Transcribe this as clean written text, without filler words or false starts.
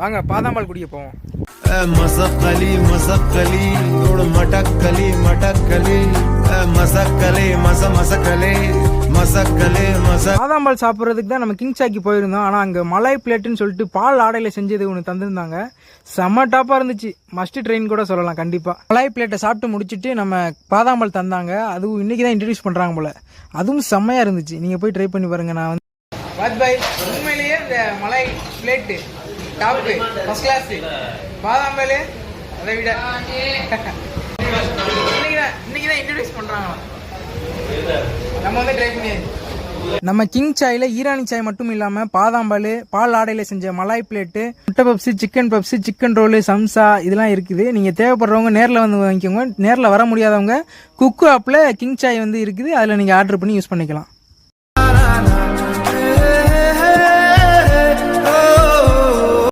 வாங்க பாதாம்பால் குடிக்க போவோம். மசக்கலி மசக்கலி மட்டக்கலி மட்டக்கலி மசக்கலே மசமசக்கலே மசக்கலே மச. பாதாம்பால் சாப்பிட்றதுக்கு தான் நம்ம கிங் சாய்க்கு போயிருந்தோம். ஆனால் அங்கே மலை பிளேட்டுன்னு சொல்லிட்டு பால் ஆடையில் செஞ்சது ஒன்று தந்திருந்தாங்க. செம்ம டாப்பாக இருந்துச்சு. மஸ்ட் ட்ரெயின் கூட சொல்லலாம். கண்டிப்பாக மலை பிளேட்டை சாப்பிட்டு முடிச்சுட்டு நம்ம பாதாம்பால் தந்தாங்க. அதுவும் இன்றைக்கி தான் இன்ட்ரடியூஸ் பண்ணுறாங்க போல். அதுவும் செம்மையாக இருந்துச்சு. நீங்கள் போய் ட்ரை பண்ணி பாருங்கள். நான் வந்து வாஜ்பாய் உண்மையிலேயே இந்த மலை பிளேட்டு டாப்பு ஃபர்ஸ்ட் கிளாஸ். பாதாம்பால் அதை விட இன்னைக்கு தான் இன்ட்ரடியூஸ் பண்ணுறாங்க. நம்ம வந்து ட்ரை பண்ணியாச்சு. நம்ம கிங் சாயில் ஈரானி சாய் மட்டும் இல்லாமல் பாதாம்பால் பால் ஆடையில் செஞ்ச மலாய் பிளேட்டு, முட்டை பப்ஸு, சிக்கன் ரோலு, சம்சா இதெல்லாம் இருக்குது. நீங்கள் தேவைப்படுறவங்க நேரில் வந்து வாங்கிக்கோங்க. நேரில் வர முடியாதவங்க குக்கு ஆப்பில் கிங் சாய் வந்து இருக்குது. அதில் நீங்கள் ஆர்டர் பண்ணி யூஸ் பண்ணிக்கலாம்.